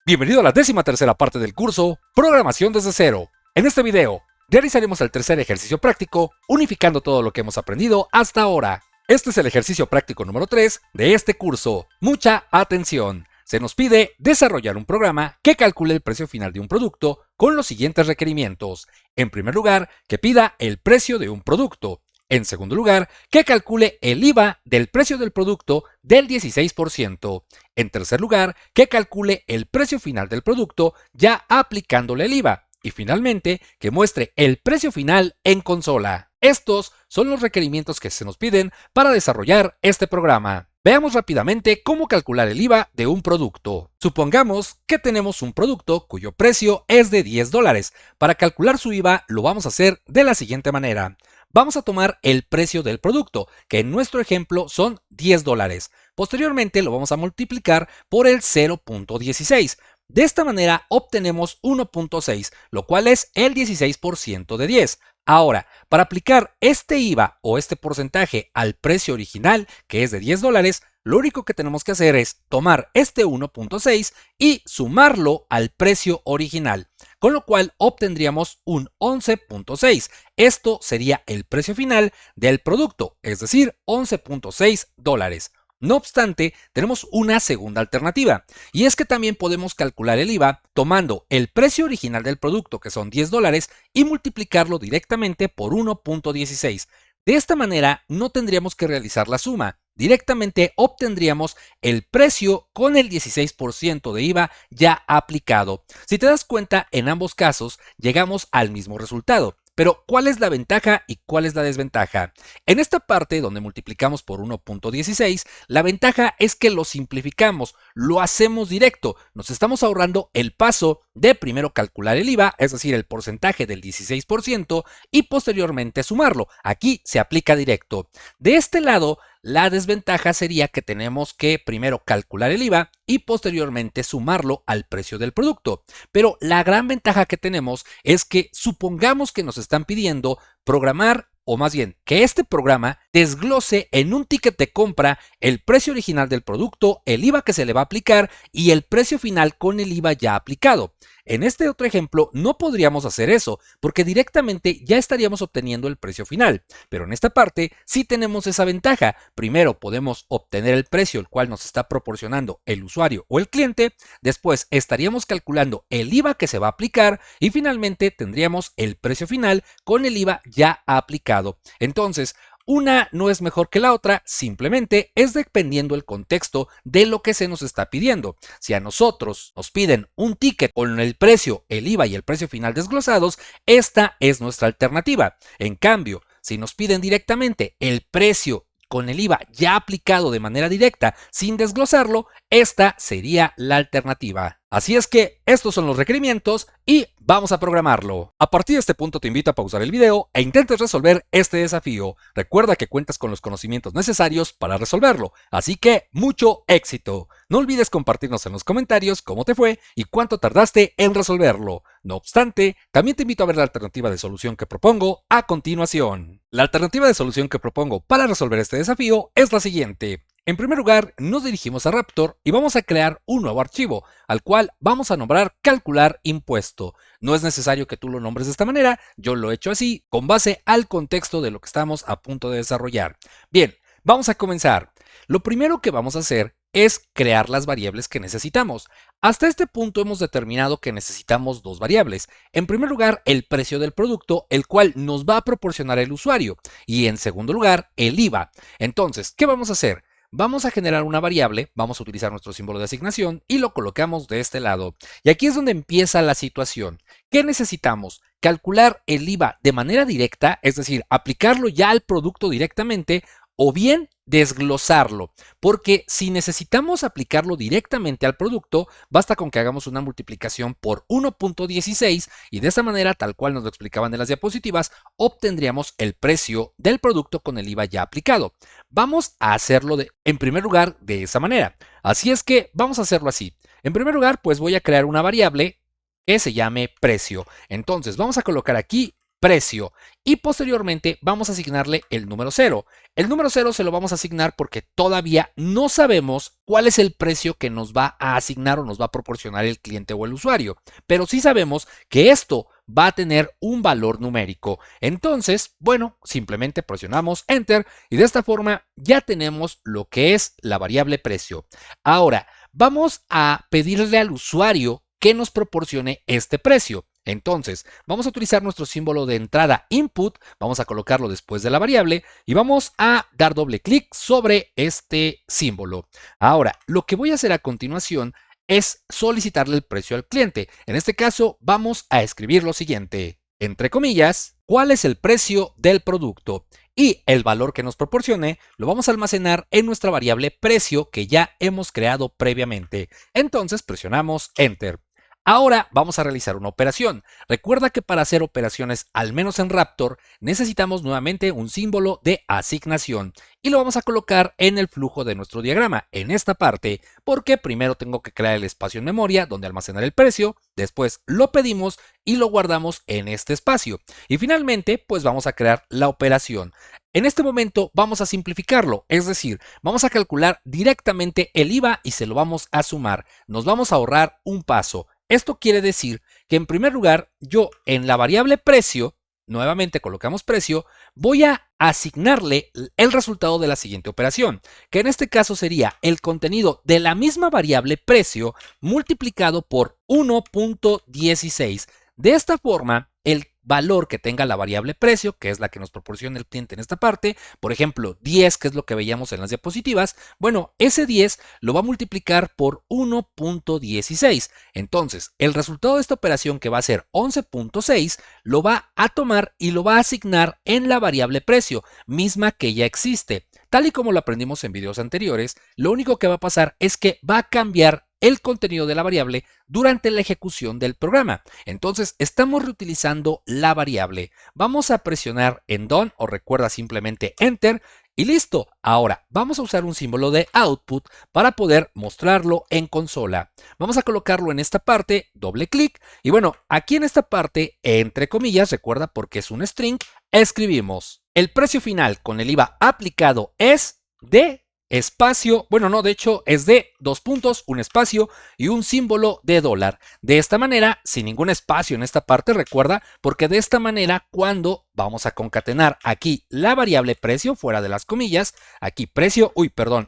Bienvenido a la 13ª parte del curso Programación desde cero. En este video, realizaremos el tercer ejercicio práctico, unificando todo lo que hemos aprendido hasta ahora. Este es el ejercicio práctico número 3 de este curso. Mucha atención. Se nos pide desarrollar un programa que calcule el precio final de un producto con los siguientes requerimientos. En primer lugar, que pida el precio de un producto. En segundo lugar, que calcule el IVA del precio del producto del 16%. En tercer lugar, que calcule el precio final del producto ya aplicándole el IVA. Y finalmente, que muestre el precio final en consola. Estos son los requerimientos que se nos piden para desarrollar este programa. Veamos rápidamente cómo calcular el IVA de un producto. Supongamos que tenemos un producto cuyo precio es de $10. Para calcular su IVA lo vamos a hacer de la siguiente manera. Vamos a tomar el precio del producto, que en nuestro ejemplo son $10. Posteriormente lo vamos a multiplicar por el 0.16. De esta manera obtenemos 1.6, lo cual es el 16% de 10. Ahora, para aplicar este IVA o este porcentaje al precio original, que es de $10, lo único que tenemos que hacer es tomar este 1.6 y sumarlo al precio original, con lo cual obtendríamos un 11.6. Esto sería el precio final del producto, es decir, $11.6. No obstante, tenemos una segunda alternativa, y es que también podemos calcular el IVA tomando el precio original del producto, que son $10, y multiplicarlo directamente por 1.16. De esta manera no tendríamos que realizar la suma, directamente obtendríamos el precio con el 16% de IVA ya aplicado. Si te das cuenta, en ambos casos llegamos al mismo resultado. Pero, ¿cuál es la ventaja y cuál es la desventaja? En esta parte donde multiplicamos por 1.16, la ventaja es que lo simplificamos, lo hacemos directo, nos estamos ahorrando el paso de primero calcular el IVA, es decir, el porcentaje del 16%, y posteriormente sumarlo. Aquí se aplica directo. De este lado, la desventaja sería que tenemos que primero calcular el IVA y posteriormente sumarlo al precio del producto. Pero la gran ventaja que tenemos es que supongamos que nos están pidiendo programar, o más bien, que este programa desglose en un ticket de compra el precio original del producto, el IVA que se le va a aplicar y el precio final con el IVA ya aplicado. En este otro ejemplo no podríamos hacer eso, porque directamente ya estaríamos obteniendo el precio final. Pero en esta parte sí tenemos esa ventaja. Primero podemos obtener el precio el cual nos está proporcionando el usuario o el cliente, después estaríamos calculando el IVA que se va a aplicar y finalmente tendríamos el precio final con el IVA ya aplicado. Entonces, una no es mejor que la otra, simplemente es dependiendo el contexto de lo que se nos está pidiendo. Si a nosotros nos piden un ticket con el precio, el IVA y el precio final desglosados, esta es nuestra alternativa. En cambio, si nos piden directamente el precio con el IVA ya aplicado de manera directa sin desglosarlo, esta sería la alternativa. Así es que estos son los requerimientos y vamos a programarlo. A partir de este punto te invito a pausar el video e intentes resolver este desafío. Recuerda que cuentas con los conocimientos necesarios para resolverlo, así que mucho éxito. No olvides compartirnos en los comentarios cómo te fue y cuánto tardaste en resolverlo. No obstante, también te invito a ver la alternativa de solución que propongo a continuación. La alternativa de solución que propongo para resolver este desafío es la siguiente. En primer lugar, nos dirigimos a Raptor y vamos a crear un nuevo archivo, al cual vamos a nombrar calcular impuesto. No es necesario que tú lo nombres de esta manera, yo lo he hecho así, con base al contexto de lo que estamos a punto de desarrollar. Bien, vamos a comenzar. Lo primero que vamos a hacer es crear las variables que necesitamos. Hasta este punto hemos determinado que necesitamos dos variables. En primer lugar, el precio del producto, el cual nos va a proporcionar el usuario. Y en segundo lugar, el IVA. Entonces, ¿qué vamos a hacer? Vamos a generar una variable, vamos a utilizar nuestro símbolo de asignación y lo colocamos de este lado. Y aquí es donde empieza la situación. ¿Qué necesitamos? Calcular el IVA de manera directa, es decir, aplicarlo ya al producto directamente, o bien desglosarlo, porque si necesitamos aplicarlo directamente al producto, basta con que hagamos una multiplicación por 1.16 y de esa manera, tal cual nos lo explicaban en las diapositivas, obtendríamos el precio del producto con el IVA ya aplicado. Vamos a hacerlo en primer lugar de esa manera. Así es que vamos a hacerlo así. En primer lugar, pues voy a crear una variable que se llame precio. Entonces vamos a colocar aquí precio y posteriormente vamos a asignarle el número 0. El número 0 se lo vamos a asignar porque todavía no sabemos cuál es el precio que nos va a asignar o nos va a proporcionar el cliente o el usuario, pero sí sabemos que esto va a tener un valor numérico. Entonces, bueno, simplemente presionamos Enter y de esta forma ya tenemos lo que es la variable precio. Ahora, vamos a pedirle al usuario que nos proporcione este precio. Entonces, vamos a utilizar nuestro símbolo de entrada input, vamos a colocarlo después de la variable y vamos a dar doble clic sobre este símbolo. Ahora, lo que voy a hacer a continuación es solicitarle el precio al cliente. En este caso, vamos a escribir lo siguiente, entre comillas, ¿cuál es el precio del producto? Y el valor que nos proporcione lo vamos a almacenar en nuestra variable precio que ya hemos creado previamente. Entonces presionamos Enter. Ahora vamos a realizar una operación. Recuerda que para hacer operaciones, al menos en Raptor, necesitamos nuevamente un símbolo de asignación y lo vamos a colocar en el flujo de nuestro diagrama, en esta parte, porque primero tengo que crear el espacio en memoria donde almacenar el precio, después lo pedimos y lo guardamos en este espacio. Y finalmente, pues vamos a crear la operación. En este momento vamos a simplificarlo, es decir, vamos a calcular directamente el IVA y se lo vamos a sumar. Nos vamos a ahorrar un paso. Esto quiere decir que en primer lugar, yo en la variable precio, nuevamente colocamos precio, voy a asignarle el resultado de la siguiente operación, que en este caso sería el contenido de la misma variable precio multiplicado por 1.16. De esta forma, el valor que tenga la variable precio, que es la que nos proporciona el cliente en esta parte, por ejemplo 10, que es lo que veíamos en las diapositivas, bueno, ese 10 lo va a multiplicar por 1.16. Entonces, el resultado de esta operación, que va a ser 11.6, lo va a tomar y lo va a asignar en la variable precio, misma que ya existe. Tal y como lo aprendimos en videos anteriores, lo único que va a pasar es que va a cambiar el contenido de la variable durante la ejecución del programa. Entonces, estamos reutilizando la variable. Vamos a presionar en Done o recuerda simplemente Enter y listo. Ahora, vamos a usar un símbolo de output para poder mostrarlo en consola. Vamos a colocarlo en esta parte, doble clic y bueno, aquí en esta parte, entre comillas, recuerda porque es un string, escribimos el precio final con el IVA aplicado es de espacio, bueno, no, de hecho es de 2 puntos, un espacio y un símbolo de dólar. De esta manera, sin ningún espacio en esta parte, recuerda, porque de esta manera cuando vamos a concatenar aquí la variable precio fuera de las comillas, aquí precio,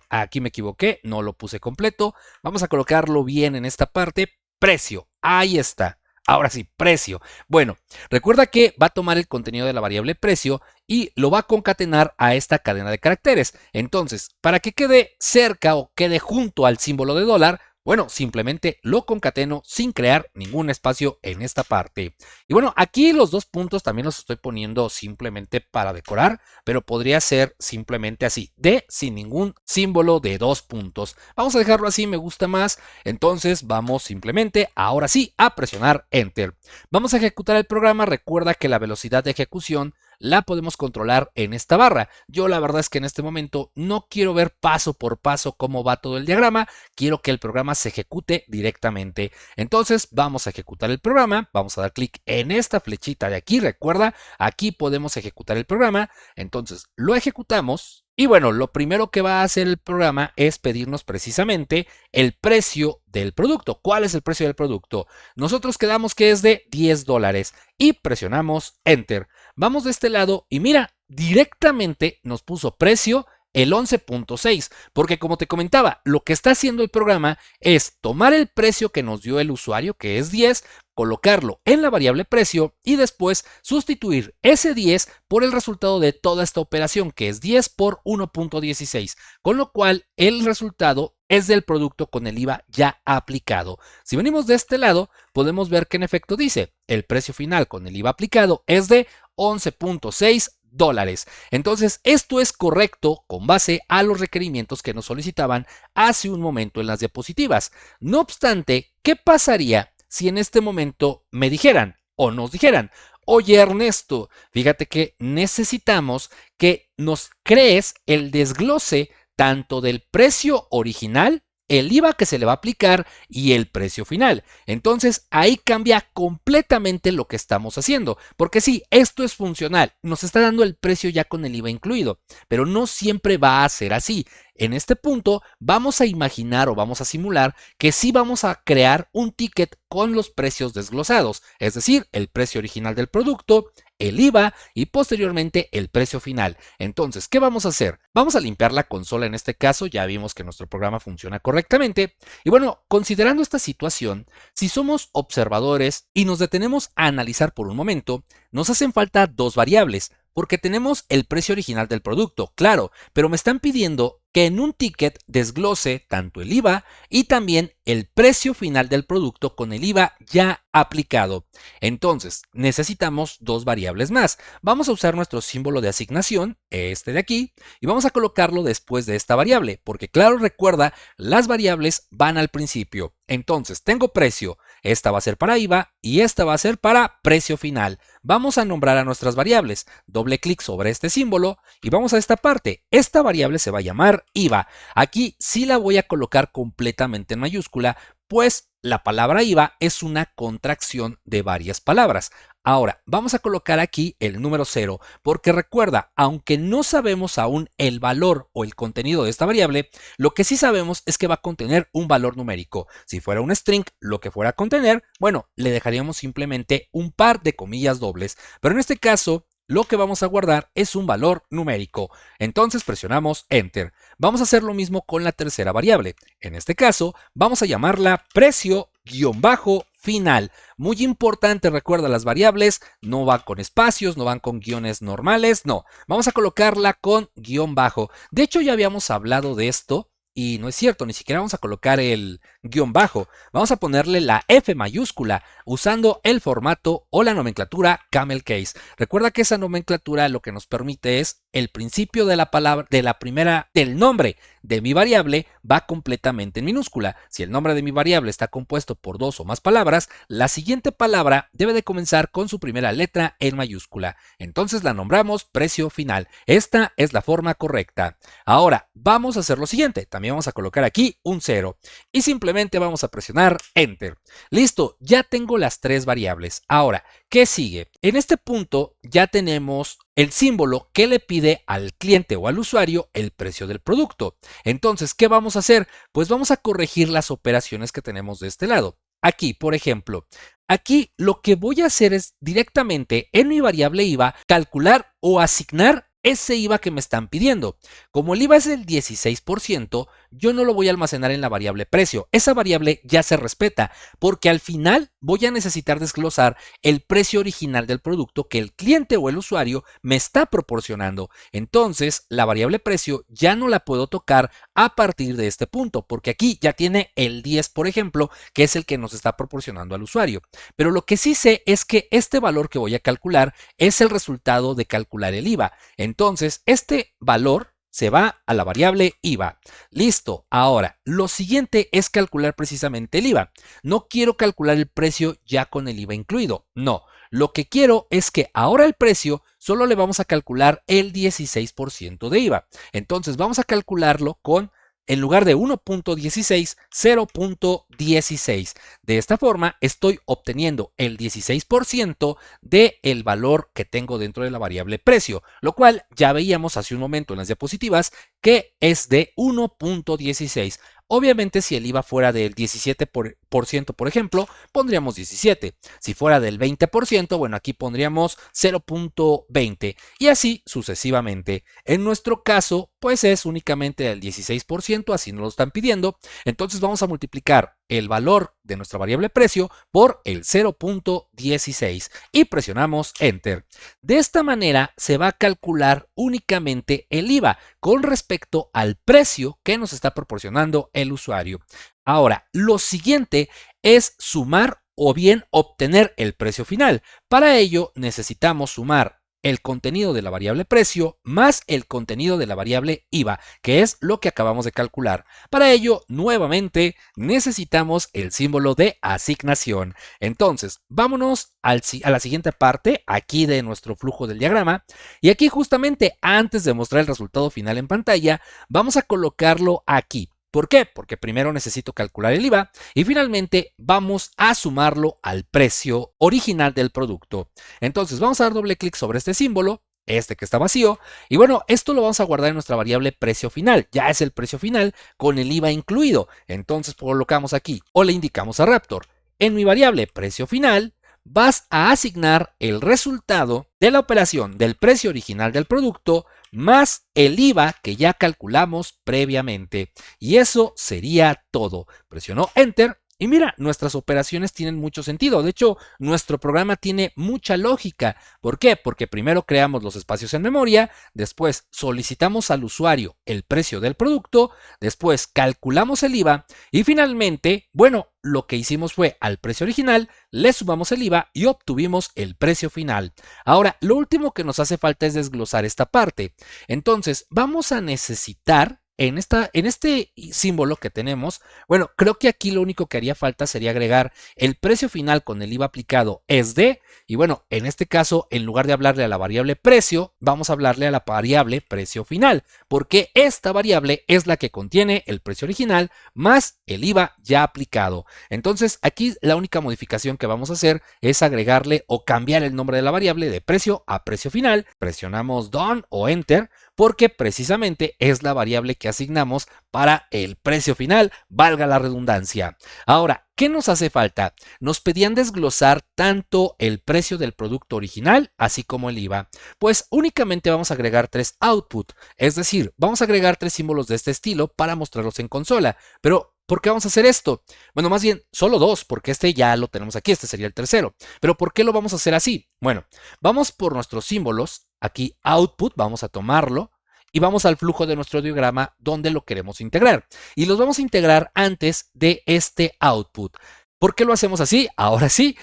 aquí me equivoqué, no lo puse completo, vamos a colocarlo bien en esta parte, precio, ahí está. Ahora sí, precio. Bueno, recuerda que va a tomar el contenido de la variable precio y lo va a concatenar a esta cadena de caracteres. Entonces, para que quede cerca o quede junto al símbolo de dólar, bueno, simplemente lo concateno sin crear ningún espacio en esta parte. Y bueno, aquí los 2 puntos también los estoy poniendo simplemente para decorar, pero podría ser simplemente así, sin ningún símbolo de 2 puntos. Vamos a dejarlo así, me gusta más. Entonces vamos simplemente, ahora sí, a presionar Enter. Vamos a ejecutar el programa. Recuerda que la velocidad de ejecución la podemos controlar en esta barra. Yo la verdad es que en este momento no quiero ver paso por paso cómo va todo el diagrama, quiero que el programa se ejecute directamente. Entonces vamos a ejecutar el programa, vamos a dar clic en esta flechita de aquí, recuerda, aquí podemos ejecutar el programa, entonces lo ejecutamos. Y bueno, lo primero que va a hacer el programa es pedirnos precisamente el precio del producto. ¿Cuál es el precio del producto? Nosotros quedamos que es de $10 y presionamos Enter. Vamos de este lado y mira, directamente nos puso precio el 11.6, porque como te comentaba, lo que está haciendo el programa es tomar el precio que nos dio el usuario, que es 10, colocarlo en la variable precio y después sustituir ese 10 por el resultado de toda esta operación, que es 10 por 1.16, con lo cual el resultado es del producto con el IVA ya aplicado. Si venimos de este lado, podemos ver que en efecto dice, el precio final con el IVA aplicado es de 11.6 dólares. Entonces, esto es correcto con base a los requerimientos que nos solicitaban hace un momento en las diapositivas. No obstante, ¿qué pasaría si en este momento me dijeran o nos dijeran, oye Ernesto, fíjate que necesitamos que nos crees el desglose tanto del precio original el IVA que se le va a aplicar y el precio final. Entonces ahí cambia completamente lo que estamos haciendo, porque sí, esto es funcional, nos está dando el precio ya con el IVA incluido, pero no siempre va a ser así. En este punto vamos a imaginar o vamos a simular que sí vamos a crear un ticket con los precios desglosados, es decir, el precio original del producto, el IVA y posteriormente el precio final. Entonces, ¿qué vamos a hacer? Vamos a limpiar la consola en este caso, ya vimos que nuestro programa funciona correctamente. Y bueno, considerando esta situación, si somos observadores y nos detenemos a analizar por un momento, nos hacen falta dos variables, porque tenemos el precio original del producto, claro, pero me están pidiendo que en un ticket desglose tanto el IVA y también el precio final del producto con el IVA ya aplicado. Entonces, necesitamos dos variables más. Vamos a usar nuestro símbolo de asignación, este de aquí, y vamos a colocarlo después de esta variable, porque claro, recuerda, las variables van al principio. Entonces, tengo precio, esta va a ser para IVA y esta va a ser para precio final. Vamos a nombrar a nuestras variables. Doble clic sobre este símbolo y vamos a esta parte. Esta variable se va a llamar IVA. Aquí sí la voy a colocar completamente en mayúscula, pues la palabra IVA es una contracción de varias palabras. Ahora, vamos a colocar aquí el número 0, porque recuerda, aunque no sabemos aún el valor o el contenido de esta variable, lo que sí sabemos es que va a contener un valor numérico. Si fuera un string, lo que fuera a contener, bueno, le dejaríamos simplemente un par de comillas dobles, pero en este caso, lo que vamos a guardar es un valor numérico. Entonces presionamos Enter. Vamos a hacer lo mismo con la tercera variable. En este caso, vamos a llamarla precio-final. Muy importante, recuerda, las variables no van con espacios, no van con guiones normales, no. Vamos a colocarla con guión bajo. De hecho, ya habíamos hablado de esto. Y no es cierto, ni siquiera vamos a colocar el guión bajo. Vamos a ponerle la F mayúscula usando el formato o la nomenclatura camel case. Recuerda que esa nomenclatura lo que nos permite es el principio de la palabra, del nombre de mi variable va completamente en minúscula. Si el nombre de mi variable está compuesto por dos o más palabras, la siguiente palabra debe de comenzar con su primera letra en mayúscula. Entonces la nombramos precio final. Esta es la forma correcta. Ahora vamos a hacer lo siguiente. También vamos a colocar aquí un 0 y simplemente vamos a presionar Enter. Listo, ya tengo las tres variables. Ahora, ¿qué sigue? En este punto ya tenemos el símbolo que le pide al cliente o al usuario el precio del producto. Entonces, ¿qué vamos a hacer? Pues vamos a corregir las operaciones que tenemos de este lado. Aquí, por ejemplo, aquí lo que voy a hacer es directamente en mi variable IVA calcular o asignar ese IVA que me están pidiendo. Como el IVA es del 16%, yo no lo voy a almacenar en la variable precio. Esa variable ya se respeta, porque al final voy a necesitar desglosar el precio original del producto que el cliente o el usuario me está proporcionando. Entonces, la variable precio ya no la puedo tocar a partir de este punto, porque aquí ya tiene el 10, por ejemplo, que es el que nos está proporcionando al usuario. Pero lo que sí sé es que este valor que voy a calcular es el resultado de calcular el IVA. Entonces, este valor se va a la variable IVA. Listo. Ahora, lo siguiente es calcular precisamente el IVA. No quiero calcular el precio ya con el IVA incluido. No. Lo que quiero es que ahora el precio solo le vamos a calcular el 16% de IVA. Entonces, vamos a calcularlo con, en lugar de 1.16, 0.16. De esta forma estoy obteniendo el 16% del valor que tengo dentro de la variable precio, lo cual ya veíamos hace un momento en las diapositivas que es de 1.16. Obviamente, si el IVA fuera del 17%, por ejemplo, pondríamos 17. Si fuera del 20%, bueno, aquí pondríamos 0.20 y así sucesivamente. En nuestro caso, pues es únicamente del 16%, así nos lo están pidiendo. Entonces vamos a multiplicar el valor de nuestra variable precio por el 0.16 y presionamos Enter. De esta manera se va a calcular únicamente el IVA con respecto al precio que nos está proporcionando el usuario. Ahora, lo siguiente es sumar o bien obtener el precio final. Para ello necesitamos sumar el contenido de la variable precio más el contenido de la variable IVA, que es lo que acabamos de calcular. Para ello, nuevamente, necesitamos el símbolo de asignación. Entonces, vámonos a la siguiente parte, aquí de nuestro flujo del diagrama, y aquí justamente antes de mostrar el resultado final en pantalla, vamos a colocarlo aquí. ¿Por qué? Porque primero necesito calcular el IVA y finalmente vamos a sumarlo al precio original del producto. Entonces vamos a dar doble clic sobre este símbolo, este que está vacío, y bueno, esto lo vamos a guardar en nuestra variable precio final. Ya es el precio final con el IVA incluido. Entonces colocamos aquí o le indicamos a Raptor: en mi variable precio final vas a asignar el resultado de la operación del precio original del producto más el IVA que ya calculamos previamente. Y eso sería todo. Presionó Enter. Y mira, nuestras operaciones tienen mucho sentido. De hecho, nuestro programa tiene mucha lógica. ¿Por qué? Porque primero creamos los espacios en memoria, después solicitamos al usuario el precio del producto, después calculamos el IVA y finalmente, bueno, lo que hicimos fue al precio original, le sumamos el IVA y obtuvimos el precio final. Ahora, lo último que nos hace falta es desglosar esta parte. Entonces, vamos a necesitar en este símbolo que tenemos, bueno, creo que aquí lo único que haría falta sería agregar el precio final con el IVA aplicado es de, y bueno, en este caso, en lugar de hablarle a la variable precio, vamos a hablarle a la variable precio final, porque esta variable es la que contiene el precio original más el IVA ya aplicado. Entonces, aquí la única modificación que vamos a hacer es agregarle o cambiar el nombre de la variable de precio a precio final. Presionamos Done o Enter, porque precisamente es la variable que asignamos para el precio final, valga la redundancia. Ahora, ¿qué nos hace falta? Nos pedían desglosar tanto el precio del producto original, así como el IVA. Pues únicamente vamos a agregar 3 output, es decir, vamos a agregar 3 símbolos de este estilo para mostrarlos en consola. Pero, ¿por qué vamos a hacer esto? Bueno, más bien, solo 2, porque este ya lo tenemos aquí, este sería el tercero. Pero, ¿por qué lo vamos a hacer así? Bueno, vamos por nuestros símbolos. Aquí output, vamos a tomarlo y vamos al flujo de nuestro diagrama donde lo queremos integrar. Y los vamos a integrar antes de este output. ¿Por qué lo hacemos así? Ahora sí,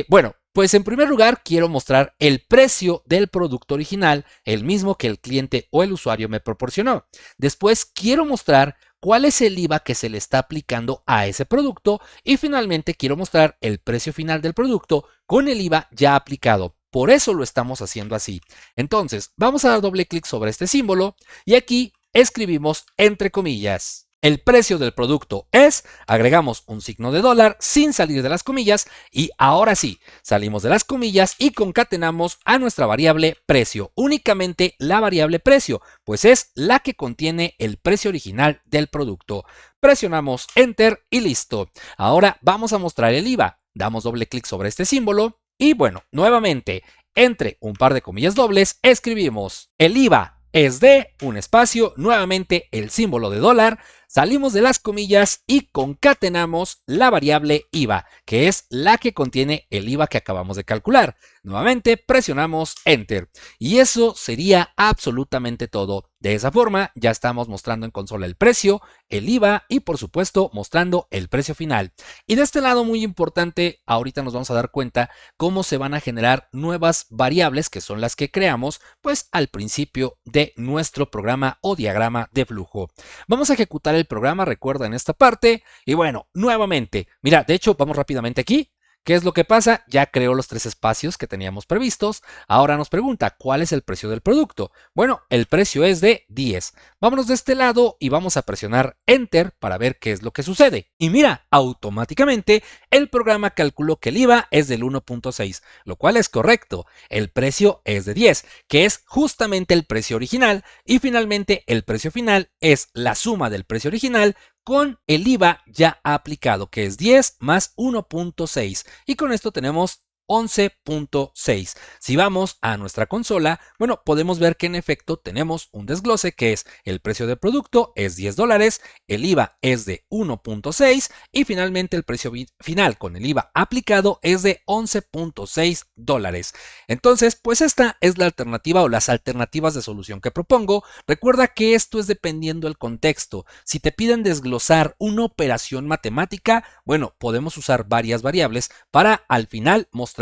bueno, pues en primer lugar quiero mostrar el precio del producto original, el mismo que el cliente o el usuario me proporcionó. Después quiero mostrar cuál es el IVA que se le está aplicando a ese producto y finalmente quiero mostrar el precio final del producto con el IVA ya aplicado. Por eso lo estamos haciendo así. Entonces, vamos a dar doble clic sobre este símbolo y aquí escribimos entre comillas: el precio del producto es, agregamos un signo de dólar sin salir de las comillas y ahora sí, salimos de las comillas y concatenamos a nuestra variable precio, únicamente la variable precio, pues es la que contiene el precio original del producto. Presionamos Enter y listo. Ahora vamos a mostrar el IVA. Damos doble clic sobre este símbolo. Y bueno, nuevamente, entre un par de comillas dobles, escribimos: el IVA es de un espacio, nuevamente el símbolo de dólar, salimos de las comillas y concatenamos la variable IVA, que es la que contiene el IVA que acabamos de calcular. Nuevamente presionamos Enter y eso sería absolutamente todo. De esa forma ya estamos mostrando en consola el precio, el IVA y por supuesto mostrando el precio final. Y de este lado, muy importante, ahorita nos vamos a dar cuenta cómo se van a generar nuevas variables que son las que creamos pues al principio de nuestro programa o diagrama de flujo. Vamos a ejecutar el programa, recuerda, en esta parte y bueno, nuevamente, mira, de hecho vamos rápidamente aquí. ¿Qué es lo que pasa? Ya creó los 3 espacios que teníamos previstos. Ahora nos pregunta, ¿cuál es el precio del producto? Bueno, el precio es de 10. Vámonos de este lado y vamos a presionar Enter para ver qué es lo que sucede. Y mira, automáticamente el programa calculó que el IVA es del 1.6, lo cual es correcto. El precio es de 10, que es justamente el precio original. Y finalmente el precio final es la suma del precio original con el IVA ya aplicado, que es 10 más 1.6. Y con esto tenemos 11.6. Si vamos a nuestra consola, bueno, podemos ver que en efecto tenemos un desglose que es: el precio del producto es $10, el IVA es de 1.6 y finalmente el precio final con el IVA aplicado es de $11.6. Entonces, pues esta es la alternativa o las alternativas de solución que propongo. Recuerda que esto es dependiendo del contexto. Si te piden desglosar una operación matemática, bueno, podemos usar varias variables para al final mostrarlas.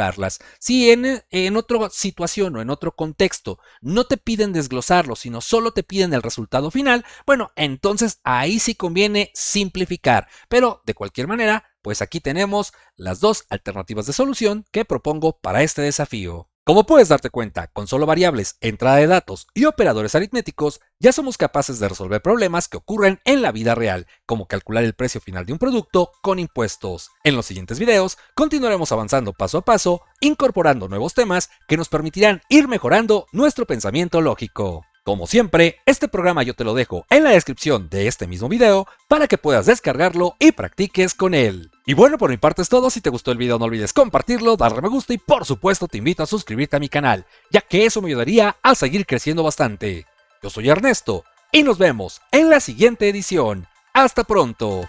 Si en otra situación o en otro contexto no te piden desglosarlo, sino solo te piden el resultado final, bueno, entonces ahí sí conviene simplificar. Pero de cualquier manera, pues aquí tenemos las 2 alternativas de solución que propongo para este desafío. Como puedes darte cuenta, con solo variables, entrada de datos y operadores aritméticos, ya somos capaces de resolver problemas que ocurren en la vida real, como calcular el precio final de un producto con impuestos. En los siguientes videos, continuaremos avanzando paso a paso, incorporando nuevos temas que nos permitirán ir mejorando nuestro pensamiento lógico. Como siempre, este programa yo te lo dejo en la descripción de este mismo video para que puedas descargarlo y practiques con él. Y bueno, por mi parte es todo. Si te gustó el video no olvides compartirlo, darle me gusta y por supuesto te invito a suscribirte a mi canal, ya que eso me ayudaría a seguir creciendo bastante. Yo soy Ernesto y nos vemos en la siguiente edición. ¡Hasta pronto!